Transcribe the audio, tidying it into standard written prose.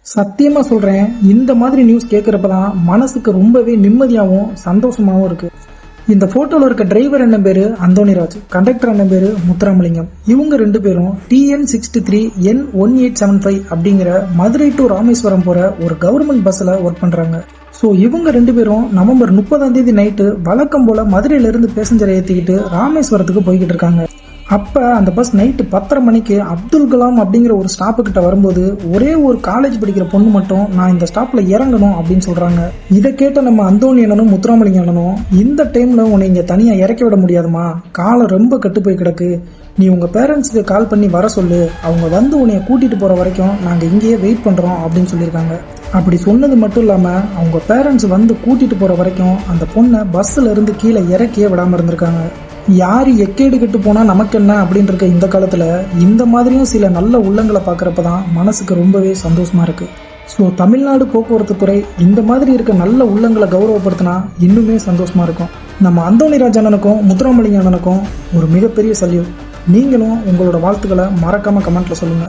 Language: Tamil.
சத்தியமா சொல்றேன், இந்த மாதிரி நியூஸ் கேட்கறப்பதான் மனசுக்கு ரொம்பவே நிம்மதியாகவும் சந்தோஷமாவும் இருக்கு. இந்த போட்டோல இருக்க டிரைவர் என்ன பேரு அந்தோணிராஜ், கண்டக்டர் என்ன பேரு முத்துராமலிங்கம். இவங்க 2 பேரும் TN63N1875 அப்படிங்கிற மதுரை டு ராமேஸ்வரம் போற ஒரு கவர்மெண்ட் பஸ்ல ஒர்க் பண்றாங்க. ஸோ இவங்க 2 பேரும் நவம்பர் 30 நைட்டு வழக்கம் போல மதுரையில இருந்து பேசஞ்சரை ஏற்றிக்கிட்டு ராமேஸ்வரத்துக்கு போய்கிட்டு இருக்காங்க. அப்ப அந்த பஸ் நைட்டு 10:30 மணிக்கு அப்துல் கலாம் அப்படிங்கிற ஒரு ஸ்டாப்பு கிட்ட வரும்போது ஒரே ஒரு காலேஜ் படிக்கிற பொண்ணு மட்டும் நான் இந்த ஸ்டாப்ல இறங்கணும் அப்படின்னு சொல்றாங்க. இதை கேட்ட நம்ம அந்தோணி அண்ணனும் முத்துராமலிங்க அண்ணனும், இந்த டைம்ல உன்னை இங்க தனியா இறக்கி விட முடியாதுமா, காலம் ரொம்ப கட்டு போய் கிடக்கு, நீ உங்க பேரண்ட்ஸுக்கு கால் பண்ணி வர சொல்லு, அவங்க வந்து உன்னைய கூட்டிட்டு போற வரைக்கும் நாங்க இங்கேயே வெயிட் பண்றோம் அப்படின்னு சொல்லியிருக்காங்க. அப்படி சொன்னது மட்டும் இல்லாம அவங்க பேரண்ட்ஸ் வந்து கூட்டிட்டு போற வரைக்கும் அந்த பொண்ணை பஸ்ல இருந்து கீழே இறக்கியே விடாம இருந்திருக்காங்க. யாரு எக்கேடு கெட்டு போனா நமக்கு என்ன அப்படின்னு இருக்க இந்த காலத்துல இந்த மாதிரியும் சில நல்ல உள்ளங்களை பாக்குறப்பதான் மனசுக்கு ரொம்பவே சந்தோஷமா இருக்கு. ஸோ தமிழ்நாடு போக்குவரத்து துறை இந்த மாதிரி இருக்க நல்ல உள்ளங்களை கௌரவப்படுத்தினா இன்னுமே சந்தோஷமா இருக்கும். நம்ம அந்தோணிராஜ் அண்ணனுக்கும் முத்துராமலிங்க அண்ணனுக்கும் ஒரு மிகப்பெரிய சல்யூட். நீங்களும் உங்களோட வாழ்த்துக்களை மறக்காம கமெண்ட்ல சொல்லுங்க.